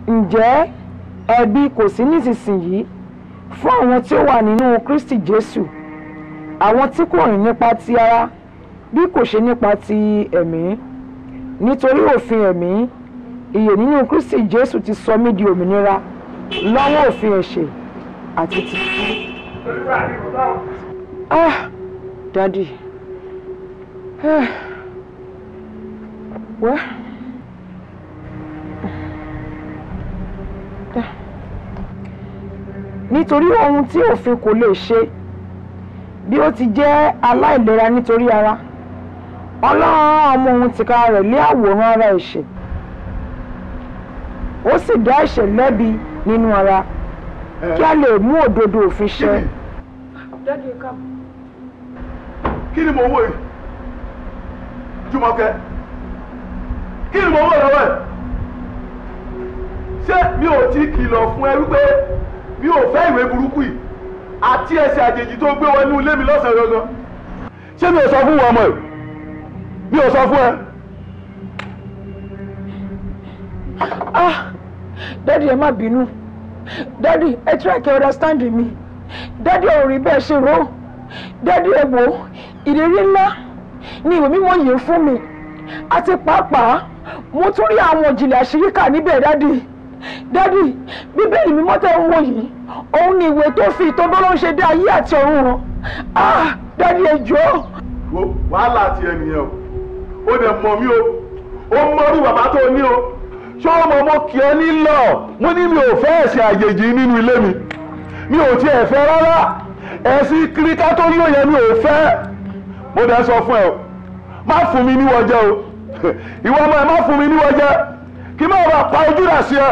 ǹjẹ́ ẹ̀bi kò sí nísinsìnyí fún àwọn tí ó wà nínú Kristi Jésù, àwọn tí kò rìn nípa ti ara bí kò ṣe nípa ti ẹ̀mí. Nítorí òfin ẹ̀mí, ìyè nínú Kristi Jésù ti sọ mí di òmìnira lọ́wọ́ òfin ẹ̀ṣẹ̀ àti ti ikú. Daddy. Wẹ́. Nítorí ohun tí òfin kò lè ṣe, bí ó ti jẹ́ aláìlera nítorí ara, Ọlọ́run ọmọ òun tìkára rẹ̀ lé àwòrán ara ẹ̀ṣẹ̀, ó sì dá ẹ̀ṣẹ̀ lẹ́bi nínú ara kí a lè mú òdodo òfin ṣẹ. Daddy, ẹ káàbọ̀. Kí ni mo wò yìí? Jùmọ̀kẹ́, kí ni mo wò lọ́wọ́ ẹ̀? Ṣé mi ò ti kìlọ̀ fún ẹ wípé mi ò fẹ́ ìwé burúkú yìí àti ẹsẹ̀ àjèjì tó gbé wọnú ilé mi lọ́sàn-án gangan? Ṣé mi ò sọ fún wọn ọmọ ẹ̀? Mi ò sọ fún ẹ. Daddy, ẹ má bínú. Daddy, ẹ try to understand me. Daddy, ò rí bẹ́ẹ̀ ṣe rò. Daddy, ẹ wò, ìrírí ńlá ni ìwé mímọ́ yìí fún mi, àti pàápàá mo tún rí àwọn ìjìnlẹ̀ àṣírí kà níbẹ̀. Daddy, Bíbélì mímọ́ tẹ́ ń wò yìí, òun ni ìwé tó fi ìtọ́ bọ́lá ń ṣe dá ayé àti ọ̀run hàn. Daddy, ẹ jọ̀ọ́. Wo wàhálà ti ẹnìyẹn o, ó dẹ̀ mọ̀ mí o, ó mọ́rú bàbá tó ní o. Ṣé ọmọ mo kì ọ́ nílọ̀? Mo ní mi ò fẹ́ ẹ̀sìn àjèjì nínú ilé mi. Mi ò tiẹ̀ fẹ́ rárá. Ẹ̀sìn kíríkà tó yóò yẹn mi ò fẹ́. Mo dẹ̀ sọ fún ẹ o, má fún mi níwọ̀ jẹ o. Ìwọ ọmọ ẹ má fún mi níwọ̀ jẹ. Kí má bàa pa ojú rà sí ẹ.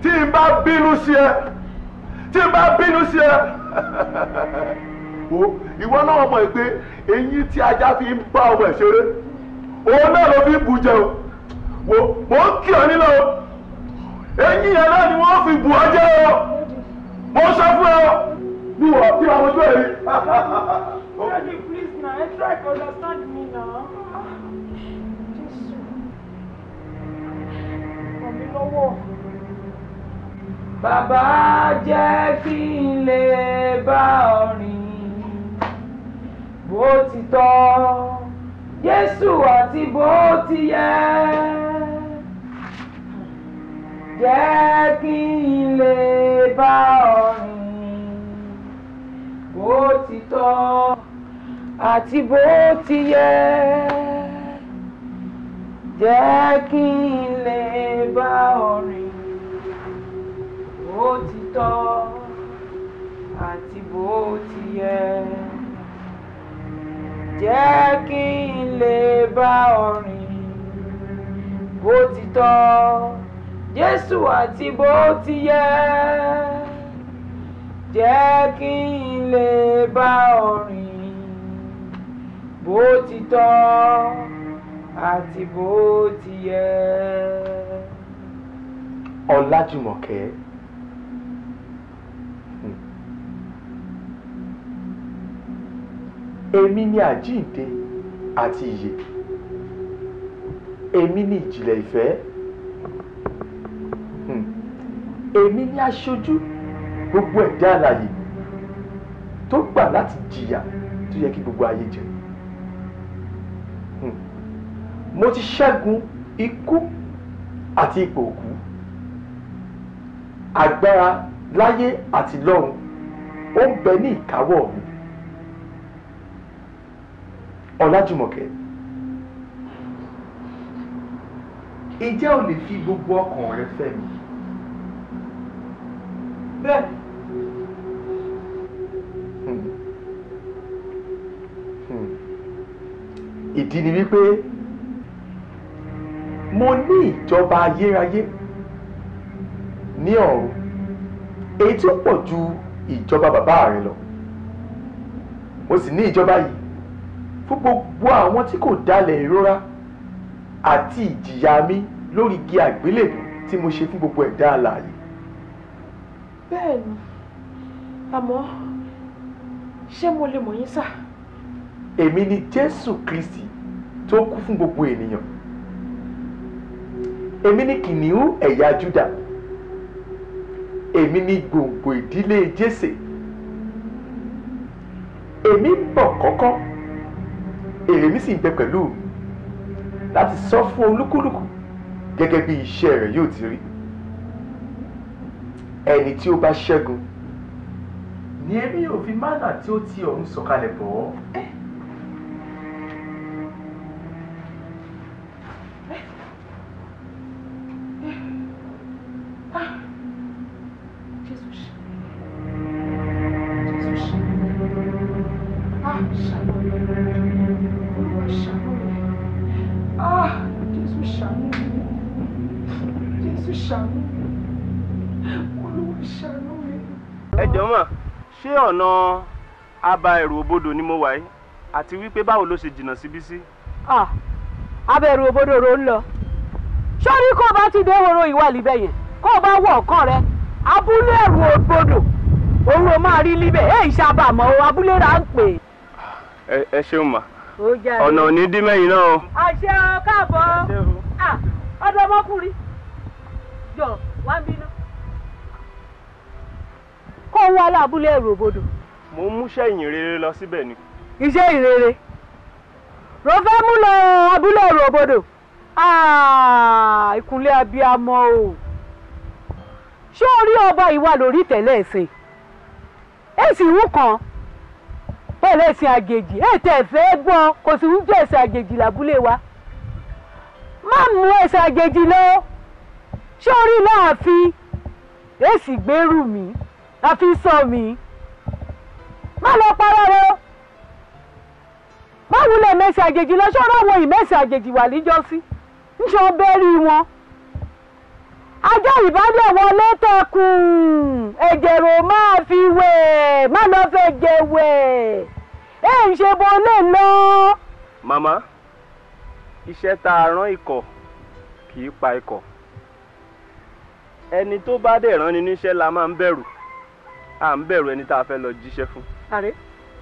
Tí n bá bínú sí ẹ. Wo ìwọ náà mọ̀ pé eyín tí ajá fi ń bá ọmọ ẹ̀ ṣeré, òun náà ló fi ń bù jẹ o. Wo mo ń kí ọ nílò o. Eyín yẹn náà ni wọ́n fi bù ọ jẹ o. Mo sọ fún ẹ o. Bí wọ́n fi àwọn ojú ẹ̀ rí. Daddy, please now, try to understand me now. Jesus. Ràn mí lọ́wọ́. Bàbá jẹ́ kí n lè bá ọ rìn bó ti tọ́, Jésù àti bó ti yẹ. Jẹ́ kí n lè bá ọ rìn bó ti tọ́ àti bó ti yẹ. Jẹ́ kí n lè bá ọ rìn bó ti tọ́ àti bó ti yẹ. Jẹ́ kí n lè bá ọ rìn bó ti tọ́, Jésù àti bó ti yẹ. Jẹ́ kí n lè bá ọ rìn bó ti tọ́ àti bó ti yẹ. Ọlájùmọ̀kẹ́. Èmi ni àjíǹde àti ìyè. Èmi ni ìjìnlẹ̀ ìfẹ́. Èmi ni aṣojú gbogbo ẹ̀dá alààyè tó gbà láti jìyà tó yẹ kí gbogbo ayé jẹ. Mo ti ṣẹ́gun ikú àti ipò òkú. Agbára láyé àti lọ́run ó ń bẹ ní ìkáwọ́ mi. Ọlájùmọ̀kẹ́, ǹjẹ́ o lè fi gbogbo ọkàn rẹ fẹ́ mi? Bẹ́ẹ̀. Ìdí ni wípé mo ní ìjọba ayérayé ní ọ̀run, èyí tí ó pọ̀ ju ìjọba bàbá rẹ lọ. Mo sì ní ìjọba yìí fún gbogbo àwọn tí kò dálẹ̀ ìrora àti ìjìyà mi lórí igi àgbélébùú tí mo ṣe fún gbogbo ẹ̀dá alààyè. Bẹ́ẹ̀ni, àmọ́ ṣé mo lè mọ̀ yín sà? Èmi ni Jésù Kristi tó kú fún gbogbo ènìyàn. Èmi ni kìnìún ẹ̀yà Júdà. èmi ni gbòǹgbò ìdílé Jésè. Èmi ń bọ̀ kọ́kọ́, èrè mi sì ń bẹ pẹ̀lú mi láti sọ fún olúkúlùkù gẹ́gẹ́ bí iṣẹ́ rẹ̀ yóò ti rí. Ẹni tí ó bá ṣẹ́gun ni èmi yóò fi mánà tí ó ti ọ̀run sọ̀kalẹ̀ bọ̀ ọ́. Ẹ jọ̀ọ́ mà, ṣé ọ̀nà aba ẹ̀rù òbodò ni mo wà yìí àti wípé báwo ló ṣe jìnnà síbí sí? Aba ẹ̀rù òbodò ro ń lọ. Sórí kó bá ti dé horo ìwà líbẹ̀ yẹn kó bá wọ ọ̀kan rẹ abúlé ẹ̀rù òbodò òun ló máa rí líbẹ̀ èyí ṣàbàmọ́ o abúlé rà ń pè. Ẹ ṣeun mà, ọ̀nà ò ní dí mẹ́yìn náà o. Àṣẹ ọ káàbọ̀ ọ̀dọ̀ ọmọkùnrin jọ wá ń bínú. Kó wá lábúlé ẹ̀rù òbodò. Mo ń múṣẹ́ ìyìn rere lọ síbẹ̀ ni. Iṣẹ́ ìrere ro fẹ́ mú lọ abúlé ẹ̀rù òbodò. Ìkúnlẹ̀ abiyamọ o. Ṣé orí ọba ìwà lórí tẹ̀lé ẹ̀sìn? Èsì ìwú kan pẹ̀lú ẹ̀sìn àjèjì ètò ẹ̀fẹ́ gbọ́n kò sì ń jẹ́ ẹ̀sìn àjèjì lábúlé wa. Má mú ẹ̀sìn àjèjì lọ. Ṣé orí náà fi èsì gbèrú mi àfi sọ mi? Má lọ parọ́ rẹ. Má wulẹ̀ mẹ́sì àjèjì lọ ṣọ́ra àwọn ìmẹ́sì àjèjì wà níjọ́sí. ń ṣe bẹ́rí wọn. Ajá ìbálẹ̀ wọlé tẹkùn ẹ̀jẹ̀rò máa fi wẹ̀ má lọ fẹ́ jẹ wẹ̀ ń ṣe bọ́ lè lọ. Màmá, iṣẹ́ tá a rán ikọ̀ kì í pa ikọ̀. Ẹni tó bá dẹ̀ rán ni níṣẹ́ la máa ń bẹ̀rù. À ń bẹ̀rù ẹni tá a fẹ́ lọ jíṣẹ́ fún.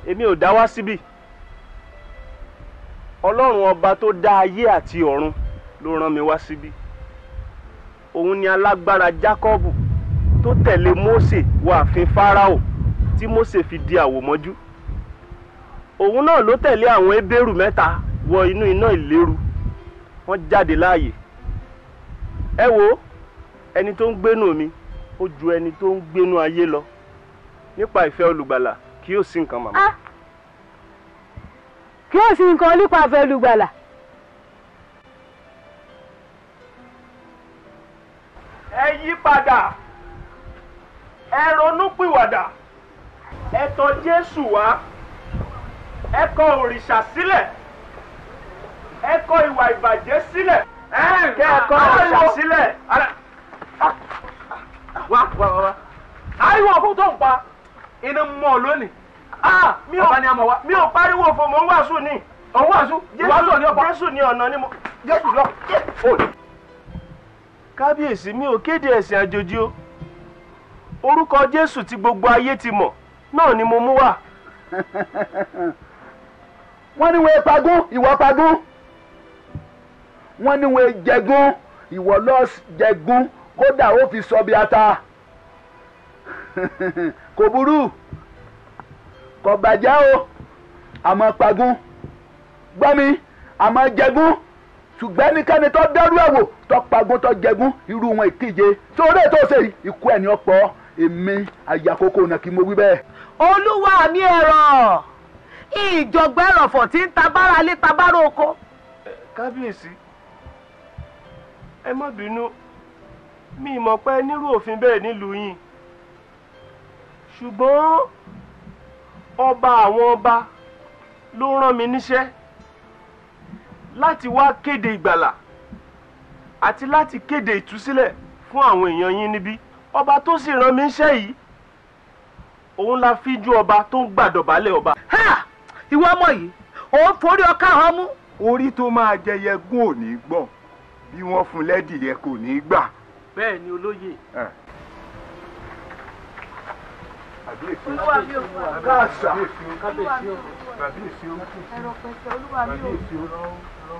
Èmi ò dá wá síbí. Ọlọ́run ọba tó dá ayé àti ọ̀run ló rán mi wá síbí. Òun ni alágbára Jákọ́bù tó tẹ̀lé Mósè wọ ààfin Fáráò tí Mósè fi di àwòmọ́jú. Òun náà ló tẹ̀lé àwọn Hébérù mẹ́ta wọ inú iná ìléru. Wọ́n jáde láàyè. Ẹ wo, ẹni tó ń gbénú mi ó ju ẹni tó ń gbénú ayé lọ. Nípa ìfẹ́ olùgbàlà kí ó sí nǹkan màmá. Kí ó sì nǹkan nípa ìfẹ́ olùgbàlà. Ẹ yí padà, ẹ ronúpìwàdà, ẹ tọ̀ Jésù wá, ẹ kọ̀ òrìṣà sílẹ̀, ẹ kọ̀ ìwà ìbàjẹ́ sílẹ̀, kẹ́ ẹ kọ̀ òrìṣà sílẹ̀. Wá. Ariwo fún tó ń pa iná mọ́ lónìí. Mi ò pariwo fún mò ń wàásù ni. Òun wàásù? Jésù ni ọ̀nà ni mo. Jésù lọ. Kábíyèsí, mi ò kéde ẹ̀sìn àjòjì o. Orúkọ Jésù tí gbogbo ayé ti mọ̀ náà ni mo mú wá. Wọ́n ní wọ́n pagún, ìwọ pagún. Wọ́n ní wọ́n jẹgún, ìwọ lọ jẹgún, kódà ó fi sọ bí ata. Kò burú, kò bàjẹ́ o, àmọ́ pagún. Gbọ́ mi, àmọ́ jẹgún. Ṣùgbọ́n ẹnikẹ́ni tó dẹ́rú ẹ̀ wò tó pagún tó jẹgún irú wọn ìkíje tó rẹ̀ tó ṣe ikú ẹ̀ ní ọ̀pọ̀ èmi àyàkókò náà kí mo wí bẹ́ẹ̀. Olúwa mi ẹ̀rọ ìjọgbẹ́ ẹ̀rọ̀fọ̀ tí ń tabára lé tabára oko. Kábíyèsí, ẹ má bínú, mi mọ̀ pé nírú òfin bẹ́ẹ̀ nílùú yín. Ṣùgbọ́n ọba àwọn ọba ló rán mi níṣẹ́ láti wá kéde ìgbàlà àti láti kéde ìtúsílẹ̀ fún àwọn èèyàn yín níbí. Ọba tó sì rán mi níṣẹ́ yìí, òun la fíjú ọba tó ń gbàdọ̀bálẹ̀ ọba. Ìwọ ọmọ yìí òun forí ọkà hàn mú. Orí tó máa jẹyẹ gún ò ní gbọ̀n, bí wọ́n fún lẹ́dìyẹ kò ní gbà. Bẹ́ẹ̀ ni olóyè. Olúwa mi ò káàsà. ẹ̀rọ pẹ̀sẹ̀ Olúwa mi ò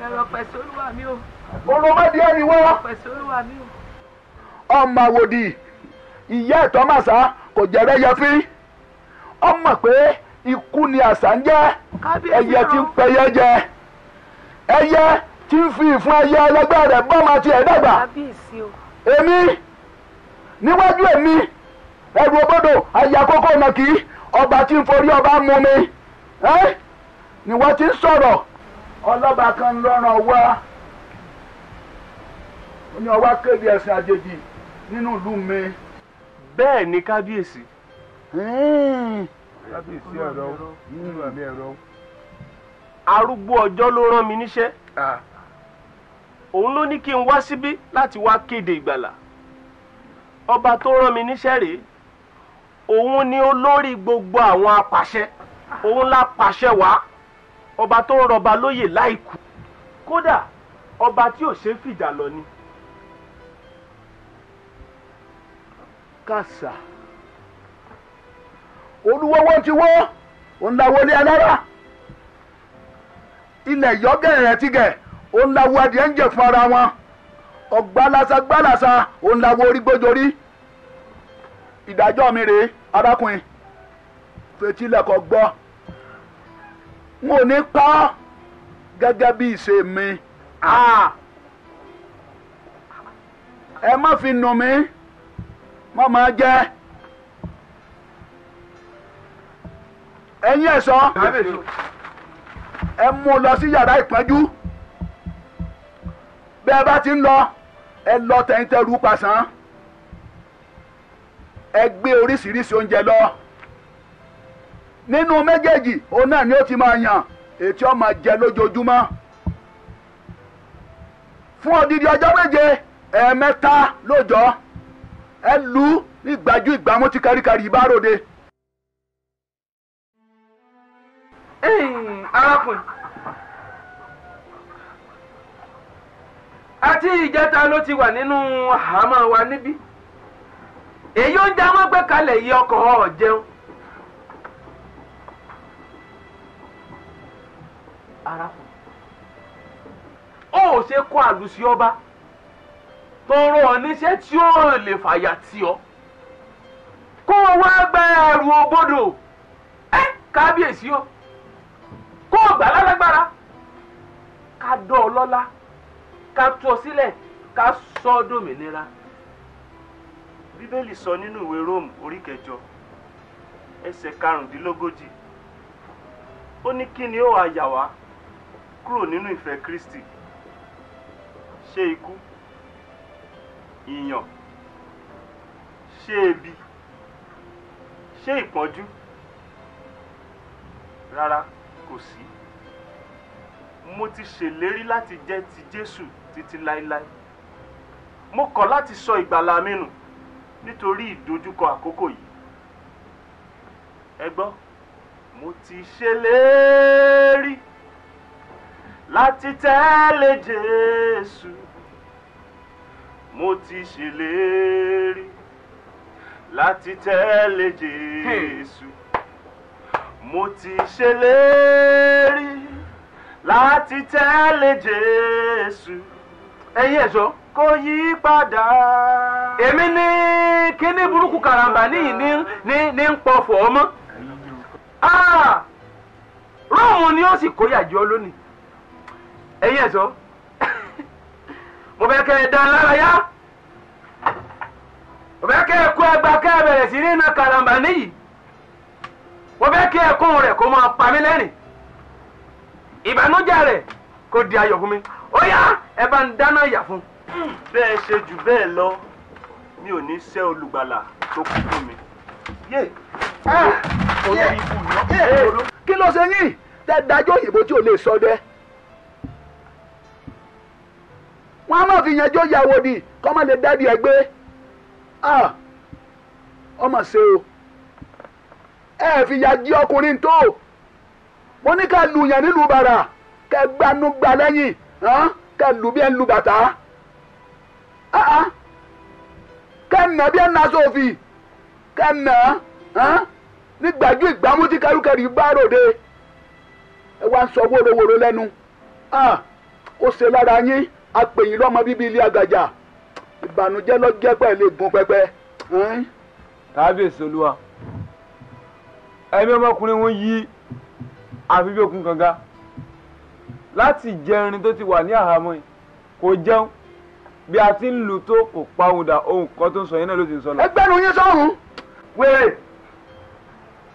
ẹ̀rọ pẹ̀sẹ̀ Olúwa mi ò Olùmọ̀dé ẹni wọ́n. pẹ̀sẹ̀ Olúwa mi ò. Ọmọ àwòdì ìyá ẹ̀tọ́ màsá kò jẹ́rẹ́ yẹ fín ọmọ pé ikú ni àṣà ń jẹ́ ẹyẹ tí ń pẹyẹ jẹ ẹyẹ tí ń fi ìfún ẹyẹ ẹlẹgbẹ́ rẹ̀ bọ́mọ tiẹ̀ dàgbà èmi níwájú èmi ẹrù òbodò àyàkókò nàkì ọba tí ń forí ọba mú mi ni wọ́n ti ń sọ̀rọ̀ ọlọ́ba kan lọ́rùn wá ó ní ọwá kéde ẹ̀sìn àjèjì nínú ìlú mi. bẹ́ẹ̀ ni kábíyèsí. kábíyèsí ọ̀rọ̀ nínú àmì ẹ̀rọ. arúgbó ọjọ́ ló rán mi níṣẹ́. òun ló ní kí n wá síbí láti wá kéde ìgbàlà. ọba tó rán mi níṣẹ́ rèé òun ni olórí gbogbo àwọn apàṣẹ òun la pàṣẹ wá ọba tó ń rọba lóyè láìkú kódà ọba tí ò ṣe é fìjà lọ ni. kàṣà olúwọ́wọ́ ti wọ́ òun la wọlé alára ilẹ̀ yọ́gẹ̀rẹ̀ rẹ̀ ti gẹ̀ òun la wo adìẹ ń jẹ fún ara wọn ọ̀gbálasa gbálasa òun la wo orí gbójorí ìdájọ́ mi rèé arákùnrin fetílẹ̀kọ̀ gbọ́ n ò ní pa gẹ́gẹ́ bí ìṣe mi ẹ má fi nù mí má máa jẹ́ ẹ̀yin ẹ̀ṣọ́ ẹ mú un lọ sí yàrá ìpọ́njú bí ẹ bá ti ń lọ ẹ lọ tẹ̀yìntẹ̀rù pàṣán ẹ gbé oríṣiríṣi oúnjẹ lọ nínú méjèèjì òun náà ni ó ti máa yàn ètí ó máa jẹ lójoojúmọ́ fún odidi ọjọ́ méje ẹ̀ẹ̀mẹ́ta lóòjọ́ ẹ lù ú ní ìgbájú ìgbámú tí káríkárí ìbáròde. arákùnrin àti ìjẹta ló ti wà nínú àhámọ́ wa níbí èyí oúnjẹ wọn gbé kalẹ̀ yìí ọkàn ọ̀ jẹun. arákùnrin ó ṣe kó àlùsí ọba tó rán ọ níṣẹ́ tí ó lè fàyà tì ọ́ kó o wá gba ẹrù òbodò kábíyèsí o kó o gbà lálágbára ká dọ́ ọ lọ́lá ká tú ọ sílẹ̀ ká sọ ọ́ dòmìnira. bíbélì sọ nínú ìwé róòmù orí 8 ẹsẹ̀ karùndínlógójì ó ní kí ni ó wá yà wá kúrò nínú ìfẹ́ Kristi ṣé ikú ìyàn ṣé ebi ṣé ìpọ́njú rárá kò sí mo ti ṣèlérí láti jẹ́ ti Jésù títí láéláé mo kọ̀ láti sọ ìgbàlà mi nù nítorí ìdojúkọ àkókò yìí ẹ gbọ́ mo ti ṣèlérí láti tẹ̀lé Jésù mo ti ṣèlérí láti tẹ̀lé Jésù mo ti ṣèlérí láti tẹ̀lé Jésù ẹ̀yin ẹ̀ṣọ́ kò yí padà. èmi ní kíní burúkú karambà níyì ní ń pọ̀fọ̀ ọmọ róòmù ni ó sì kóyà jọ lónìí ẹ̀yin ẹ̀ṣọ́ mo fẹ́ kẹ́ ẹ dá lára yá mo fẹ́ kẹ́ ẹ kó ẹgbà kẹ́ ẹ bẹ̀rẹ̀ sí ní iná karambà níyì mo fẹ́ kí ẹkún rẹ̀ kó máa pa mí lẹ́rìn ìbànújẹ́ rẹ̀ kó di ayọ̀ fún mi ó yá ẹ bá ń dáná ìyà fún. bẹ́ẹ̀ ṣe jù bẹ́ẹ̀ lọ mi ò ní ṣẹ́ olùgbàlà tó kú fún mi. kí ló ṣe yín tẹ́ dájọ́ òyìnbó tí ò lè sọ dẹ́ wọ́n á máa fi yanjọ́ ìyàwó ni kọ́ máa lè dádì ẹ gbé ọmọ ṣe o ẹ fi ya jí ọkùnrin tó mo ní ká lu yàn nílùú bàrà kẹ gbanú gba lẹ́yìn kẹ lù bí ẹ ń lu bàtà kẹ nà bí ẹ ń na sófì kẹ nà ní gbàjú ìgbàmú tí kẹrùkẹrì bá ròde ẹ wá ń sọ wóróworó lẹ́nu ó ṣe lára yín apèyìn lọ́mọ bíbí ilé àgàjà ìbànújẹ́ ló jẹ́ pẹ̀lú ègún pẹpẹ kábíyèsí olúwa ẹ̀mí ọmọkùnrin wọn yí àfi bí òkun kànga láti jẹrin tó ti wà ní àhámọ́ yìí kò jẹun bí a ti ń lù tó kò pàwùdà ohun kan tó ń sọ yẹn náà ló ti ń sọ lọ. ẹgbẹ́ nu yín sọ́run. wèrè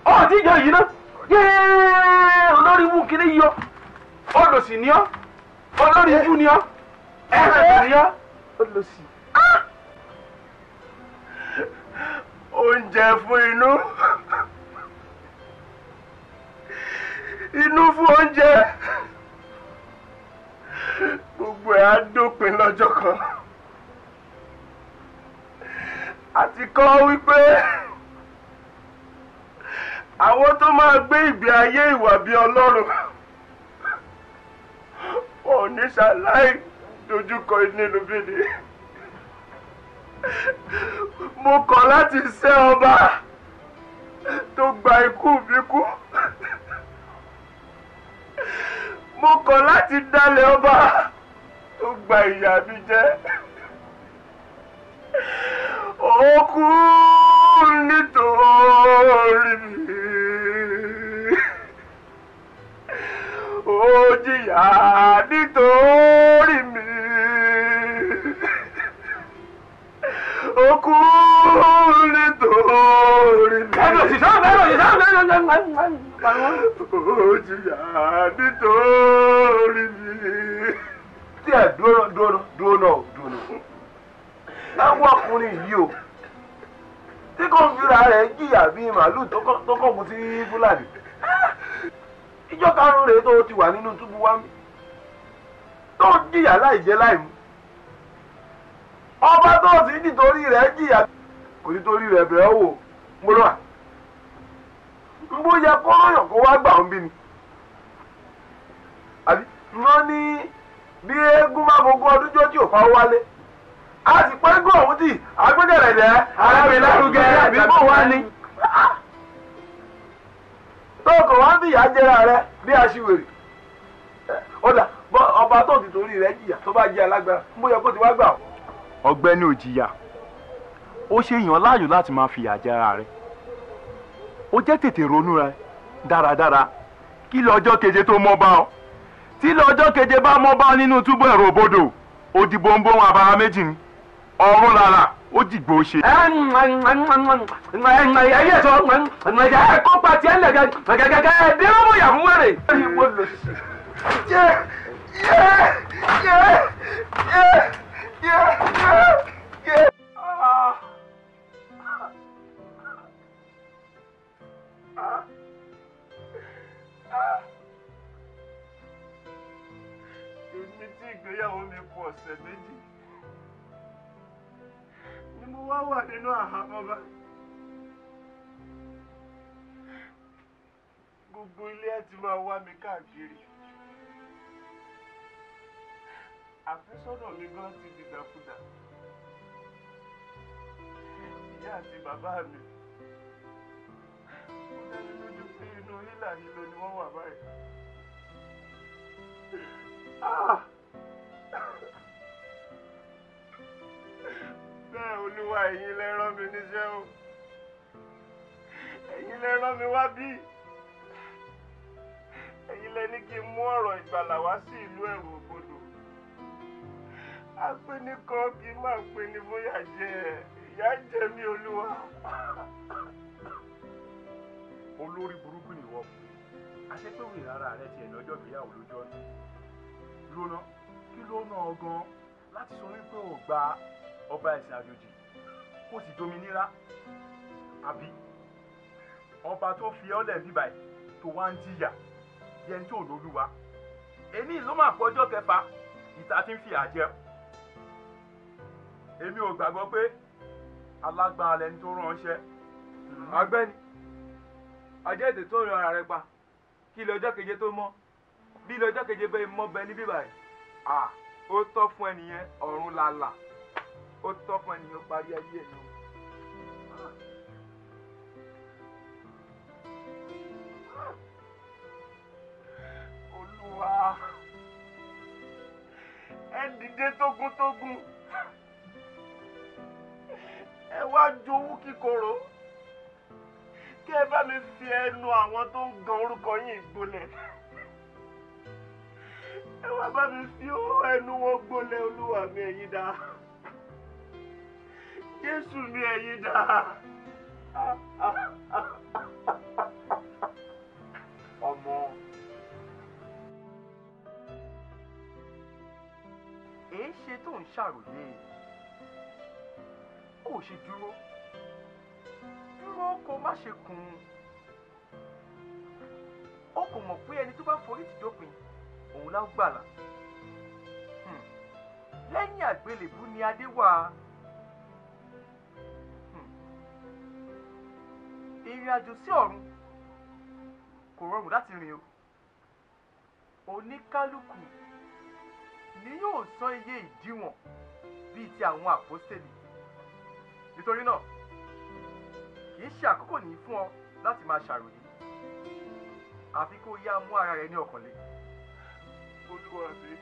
ọ̀ tí ìjọ yìí náà yéé olórí mú kiri yọ olòṣì ni ọ́ olórí ibú ni ọ́ ẹ̀rẹ̀ ni ọ́ olòṣì. oúnjẹ fún inú inú fún oúnjẹ gbogbo ẹ̀ á dópin lọ́jọ́ kan àti kọ́ wípé àwọn tó máa gbé ìgbé ayé ìwà bí Ọlọ́run ò ní ṣàláì dojúkọ inúnibíni. Mo kọ̀ láti ṣẹ́ ọba tó gba ikú mi kú. Mo kọ̀ láti dálẹ̀ ọba tó gba ìyà mi jẹ. Ó kú nítorí mi. Ó jìyà nítorí mi. Ó kú nítorí mi. Ó jìyà nítorí mi. Tí ẹ dúró náà. Láwọn ọkùnrin yìí o, tí kò ń fira rẹ̀ jìyà bíi màálù tó kọ̀ mú sí Fúlàní. Ìjọ karùn-ún rèé tó ti wà nínú túbú wá mi. Tó jìyà láì jẹ láì mú. Ọba tó sì nítorí rẹ̀ jìyà kò nítorí rẹ̀ bẹ̀rẹ̀ wò múlò à. Ń bó yẹ kó lóyàn kó wá gbà ń bí ni. Àbí wọ́n ní bí eégún máa gbogbo ọdún jó tí ò pa ó wálé. A sì pé eégún ọ̀hún tì agbẹ́gẹ̀rẹ̀ jẹ́ arábìnrin lárugẹ àbí bó wá ní. Tó kò wá ń fìyà jẹra rẹ bí aṣiwèrè. Ó dà ọba tó ti torí rẹ̀ jìyà tó bá jẹ́ alágbára ń bó yẹ kó ti wá gbà ó. Ọ̀gbẹ́ni òjìyà ó ṣe yàn láàyò láti máa fìyà jẹra rẹ̀ ó jẹ́ tètè ronú rẹ̀ dáradára kí lọ́jọ́ keje tó mọ́ bá ọ tí lọ́jọ́ keje bá mọ́ bá nínú túbọ̀ ẹ̀rọ òbodò ó di bóńbóń abara méjì ni ọ̀run làlà ó dìgbò ṣe. ẹyẹ sọ ẹ kó pati ẹ lẹgẹ gẹgẹgẹ dẹrọmọ yà fún wẹrẹ. Èmi tí ìgbéyàwó mi kù ọ̀sẹ̀ méjì ni mo wá wà nínú àhámọ́ báyìí. Gbogbo ilé ẹ ti máa wá mi káàkiri. Àfẹ́sọ́nà mi gan ti dìdàkudà. Ìyá àti bàbá mi ó dá mi lójú pé inú hílà hílo ni wọ́n wà báyìí. Bẹ́ẹ̀ Olúwa, ẹ̀yin lẹ rán mi níṣẹ́ o. Ẹ̀yin lẹ rán mi wá bí. Ẹ̀yin lẹ ní kí n mú ọ̀rọ̀ ìgbàlà wá sí ìlú ẹ̀rù ògbodò. Apẹ́nìkan kì í máa pe ni bóyá jẹ ìyà jẹ mí Olúwa. Olórí burúkú ni wọ́n aṣẹ́pẹ̀wé rárá rẹ tiẹ̀ lọ́jọ́ ìgbéyàwó lójú ọ̀nà lóná kí ló ná ọ gan láti sọ wípé ò gba ọba ẹ̀sìn àjòjì kó sì dominira àbí ọba tó fi ọ́lẹ̀ bíbà ẹ̀ tó wá ń jìyà yẹn tó lólúwa èmi ló máa pọ́jọ́ kẹfà ìta tí ń fi àjẹ èmi ò gbàgbọ́ pé alágbára lẹni tó ránṣẹ́. Ọ̀gbẹ́ni ọjọ́ ètò tó rìn ara rẹ pa kí lọ́jọ́ keje tó mọ́ bí lọ́jọ́ keje bẹ́ẹ̀ mọ́ bẹ ní bíbá ẹ̀ ó tọ́ fún ẹnìyẹn ọ̀run làlà ó tọ́ fún ẹnìyẹn ó parí ayé ẹ̀ náà. Olúwa, ẹ dìde tógúntógún, ẹ wá jowú kíkorò ẹ bá mi fi ẹnu àwọn tó ń gan orúkọ yín gbolẹ̀. Ẹ wá bá mi fi ẹnu wọn gbolẹ̀ Olúwa mi ẹ̀yin dá. Jésù mi ẹ̀yin dá. Ọmọ. Èé ṣe tó ń ṣàròyé. Ó ṣe dúró. Dúró kó má ṣe kùn. Ó kò mọ̀ pé ẹni tó bá forí tì dópin, òun lá gbàlà. Lẹ́yìn àgbélébú ni adé wà. Ìrìn àjò sí ọ̀run kò rọrùn láti rìn o. Oníkálukú ni yóò san iye ìdíwọ̀n bíi ti àwọn àpọ́stélì. Nítorí náà, kì í ṣe àkókò ní fún ọ láti máa ṣàròyé. Àfi kó yá mú ara rẹ ní ọkàn le. Olúwa mi,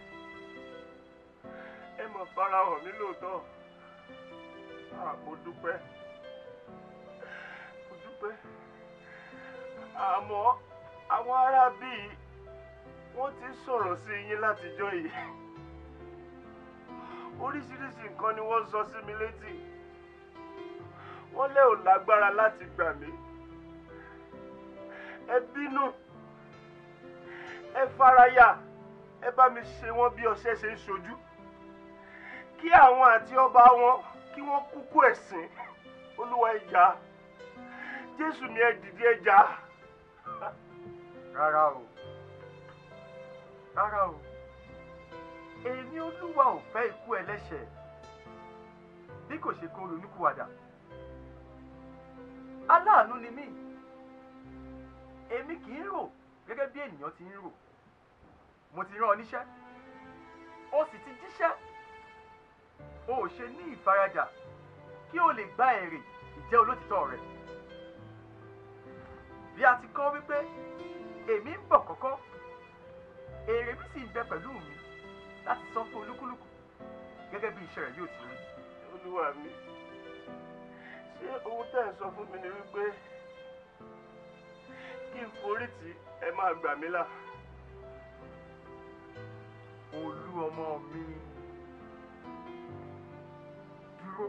ẹ mọ̀ farahàn mí lóòótọ́. Mo dúpẹ́. Mo dúpẹ́. Àmọ́ àwọn ará bíi wọ́n ti sọ̀rọ̀ sí yín látijọ́ yìí. Oríṣiríṣi nǹkan ni wọ́n sọ sí mi létí. Wọ́n lé ò lágbára láti gbà mí. Ẹ bínú. Ẹ faraya. Ẹ bá mi ṣe wọ́n bí ọṣẹ ṣe ń ṣojú. Kí àwọn àti ọba wọn kí wọ́n kúkú ẹ̀sìn. Olúwa ẹ jà. Jésù mi ẹ dìde ẹ jà. Rárá o. Rárá o. Èmi Olúwa ò fẹ́ ikú ẹlẹ́ṣẹ̀. Bí kò ṣe kó ronúkúwàdà. Aláàánú ni mí. Èmi kì í rò gẹ́gẹ́ bí ènìyàn ti ń rò. Mo ti rán ọ níṣẹ́. O sì ti jíṣẹ́. O ò ṣe ní ìfaradà kí o lè gba èrè ìjẹ́ olótìtọ́ rẹ̀. Bí a ti kọ́ wípé èmi ń bọ̀ kọ́kọ́, èrè mi sì ń bẹ pẹ̀lú mi láti san fún olúkúlùkù gẹ́gẹ́ bí iṣẹ́ rẹ̀ yóò ti rí. Olúwa mi, ṣé ohun tẹ́ ẹ sọ fún mi ni wípé kí n forí tì ẹ máa gbà mí là? Olú ọmọ mi, dúró.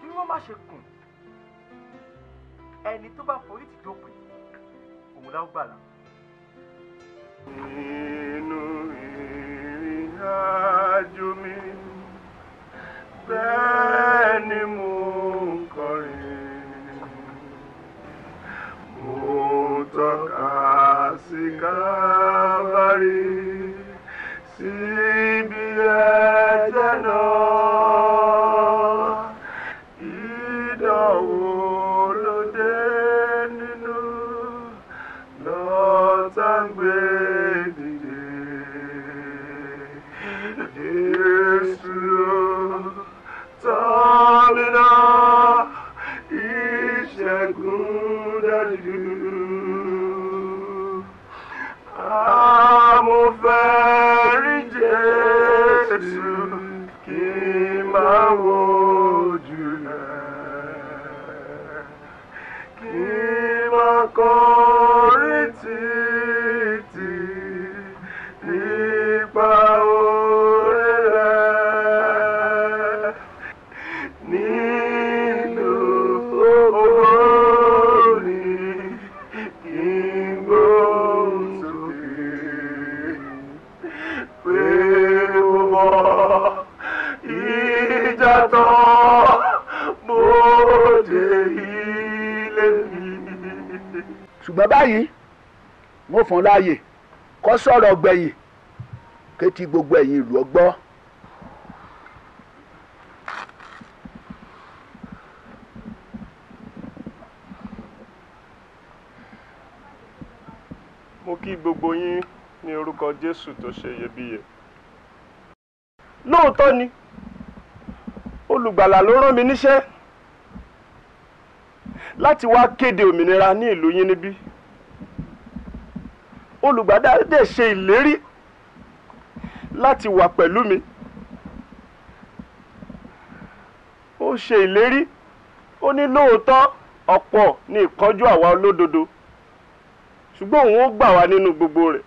Dúró má ṣe kùn. Ẹni tó bá forí tì dópin, òun lá gbàlà. Nínú ìrìn àjò mi, bẹ́ẹ̀ ni mo ń kọrin. Mo tọ́ka sí Kávárì, síbi ẹ̀jẹ̀ náà. Ìdánwò ló dé nínú lọ́tà ń gbé dìde. Jésù ló tọ́ mi náà, ìṣẹ́gun dájú. Mo fẹ́ rí Jésù kí n máa wojú rẹ̀, kí n máa kọrin títí nípa oore rẹ̀. Nínú orin kí n gbóhùn sókè pé mo mọ ìjà tán mo dé ilé mi. ṣùgbọ́n báyìí wọ́n fún un láàyè kó sọ̀rọ̀ gbẹ̀yìn kétí gbogbo ẹ̀yin ìlú ọgbọ́. Mo kí gbogbo yín ní orúkọ Jésù tó ṣe iyebíye. Lóòótọ́ ni olùgbàlà ló rán mi níṣẹ́ láti wá kéde òmìnira ní ìlú yín níbí. Olùgbàlà dẹ̀ ṣe ìlérí láti wà pẹ̀lú mi. Ó ṣe ìlérí, ó ní lóòótọ́ ọ̀pọ̀ ní ìkánjú àwa olódodo ṣùgbọ́n òun ó gbà wá nínú gbogbo rẹ̀.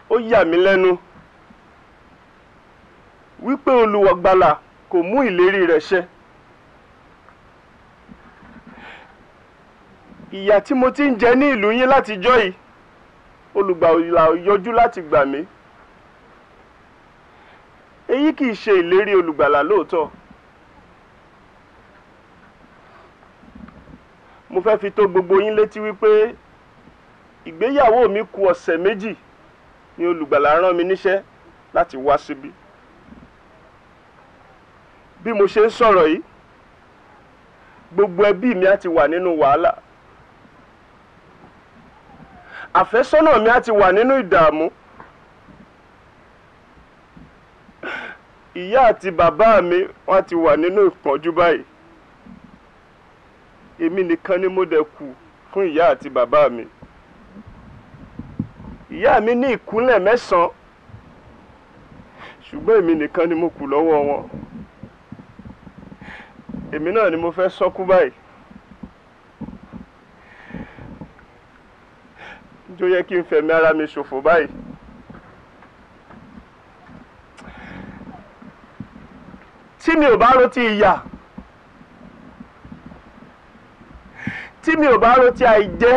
Ó yà mí lẹ́nu wípé olùgbàlà kò mú ìlérí rẹ̀ ṣẹ. Ìyà tí mo ti ń jẹ ní ìlú yín látijọ́ yìí, olùgbàlà yọjú láti gbà mí. Èyí kì í ṣe ìlérí olùgbàlà lóòótọ́. Mo fẹ́ fi tó gbogbo yín létí wípé ìgbéyàwó mi kù ọ̀sẹ̀ méjì ni olùgbàlà rán mi níṣẹ́ láti wá síbí. Bí mo ṣe ń sọ̀rọ̀ yìí, gbogbo ẹbí mi á ti wà nínú wàhálà. Àfẹ́sọ́nà mi á ti wà nínú ìdààmú. Ìyá àti bàbá mi wọ́n ti wà nínú ìpọ́njú báyìí. Èmi nìkan ni mo dẹ̀ kù fún ìyá àti bàbá mi. Ìyá mi ní ìkúnlẹ̀ 9, ṣùgbọ́n èmi nìkan ni mo kù lọ́wọ́ wọn. Èmi náà ni mo fẹ́ sọ́kú báyìí. Ǹjọ́ yẹ kí n fẹ̀mí ara mi ṣòfò báyìí. Tí mi ò bá rò ti ìyà, tí mi ò bá rò ti àìjẹ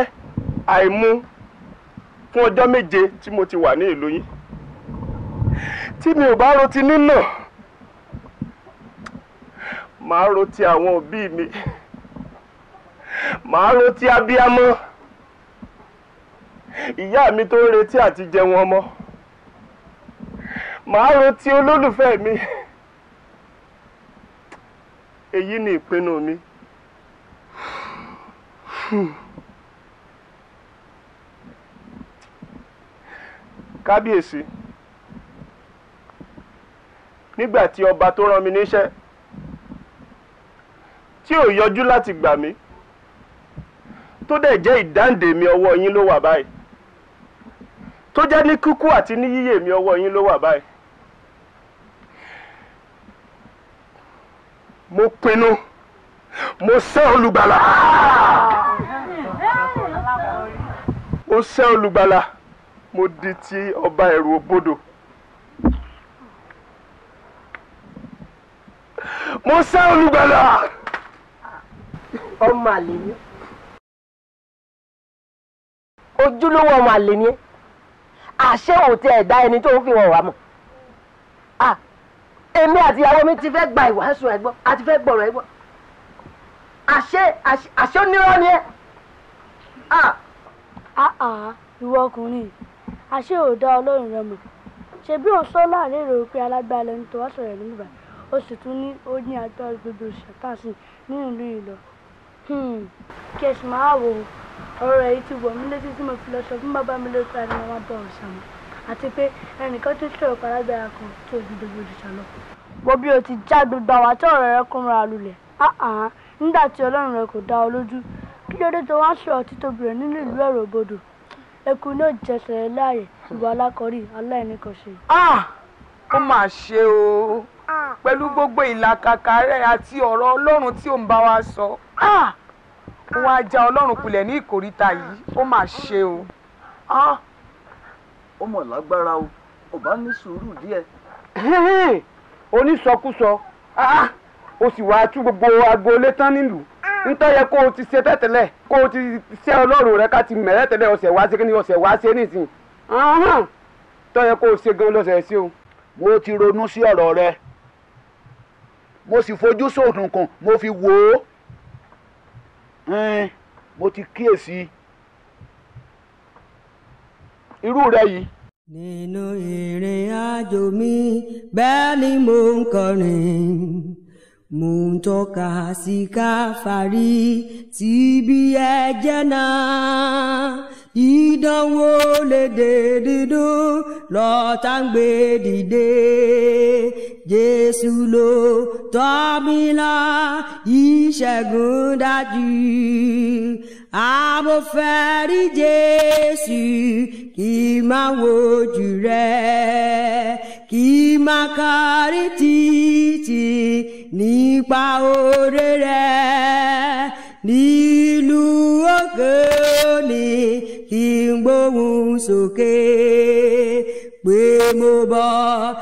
àìmu fún ọjọ́ 7 tí mo ti wà ní ìlú yín, tí mi ò bá rò ti nínà, màá rò ti àwọn òbí mi, màá rò ti abiyamọ, ìyá mi tó ń retí àti jẹun ọmọ, màá rò ti olólùfẹ́ mi. Èyí ni ìpinnu mi. Kábíyèsí, nígbà tí ọba tó rán mi níṣẹ́ tí ò yọjú láti gbà mí, tó dẹ̀ jẹ́ ìdáǹdè mi ọwọ́ yín ló wà báyìí, tó jẹ́ ní kíkú àti ní yíyè mi ọwọ́ yín ló wà báyìí. Mo pinnu, mo sẹ́ olùgbàlà. Mo sẹ́ olùgbàlà, mo di ti ọba ẹ̀rù òbodò. Mo sẹ́ olùgbàlà. Ọmọ àlè ni. Ojúlówó ọmọ àlè ni. Àṣé ò tẹ ẹ̀dá ẹni tó ń fi wọ̀n wá mọ̀. Èmi àti ìyàwó mi ti fẹ́ gba ìwàásù ẹ̀gbọ́n, a ti fẹ́ gbọ̀rọ̀ ẹ̀gbọ́n. Àṣé onírọ́ ni ẹ́. Ìwọ ọkùnrin, àṣé ò dá Ọlọ́run rẹ mọ̀. Ṣé bí òun sọ láàrin èrò pé alágbára lẹni tó wá sọ̀rọ̀ nígbà, ó sì tún ní ó ní agbára gbogbo ṣàtàsí nínú ìlú yìí lọ. Kí ẹ sì máa wò ọ̀rọ̀ èyí ti wọ̀ mí létí tí mo fi lọ sọ fún bàbá mi lóòótọ́ àti màmá bọ̀ ọ̀sán mọ́. Àti pé ẹnìkan tó sọ̀rọ̀ palágbára kan tó ju gbogbo òrìṣà lọ. Wo bí o ti já gbogbo àwọn àti ọ̀rọ̀ rẹ kúnra lulẹ̀. Nígbà tí Ọlọ́run rẹ kò dá ọ lójú, kí ló dé tó wá sọ̀rọ̀ títóbi rẹ̀ nínú ìlú ẹ̀rọ òbodò? Eku náà jẹsẹ̀ rẹ̀ láàyè ìwà alákọ̀ọ́rí aláìníkànṣe. Ó mà ṣe o, pẹ̀lú gbogbo ìlàkàkà rẹ̀ àti ọ̀rọ̀ Ọlọ́run tí ò ń bá wa sọ. Ó wá já Ọlọ́run kulẹ̀ ní ìkóríta yìí, ó mà ṣe o. Ó mọ̀ lágbára o, ò bá ní sùúrù díẹ̀. Onísọkúsọ, ó sì wá tú gbogbo agboolé tán nílùú. Nítorí yẹ kó o ti ṣe tẹ́tẹ̀lẹ̀, kó o ti ṣe Ọlọ́run rẹ ká ti mẹ̀rẹ́ tẹ́lẹ̀ ọ̀sẹ̀ wá sí kí ni ọ̀sẹ̀ wá ṣe nísìn. Tó yẹ kó o ṣe gan lọ́sẹ̀ sí o. Mo ti ronú sí ọ̀rọ̀ rẹ, mo sì fojú sóòdùnkùn mo fi wò ó. Mo ti kíyèsí irú rẹ yìí. Nínú ìrìn àjò mi bẹ́ẹ̀ ni mo ń kọrin, mo ń tọ́ka sí Káfárì síbi ẹ̀jẹ̀ náà. Ìdánwò lè dé dídùn lọ́tà ń gbé dìde. Jésù ló tọ́ mi lọ, ìṣẹ́gun dájú. Àmọ́ fẹ́ rí Jésù kí máa wojú rẹ̀, kí máa kárí títí nípa oore rẹ̀. mo bọ̀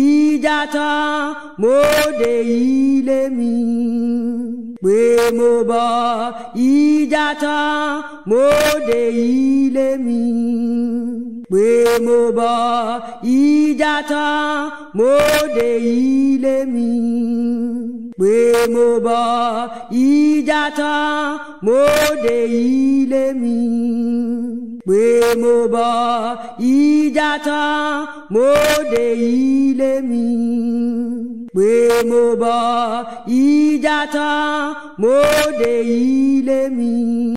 ìjà tán mo dé ilé mi. Pé mo bọ̀ ìjà tán mo dé ilé mi. Pé mo bọ̀ ìjà tán mo dé ilé mi. Pé mo bọ̀ ìjà tán mo dé ilé mi. Pé mo bọ̀ ìjà tán mo dé ilé mi. Pé mo bọ̀ ìjà tán mo dé ilé mi.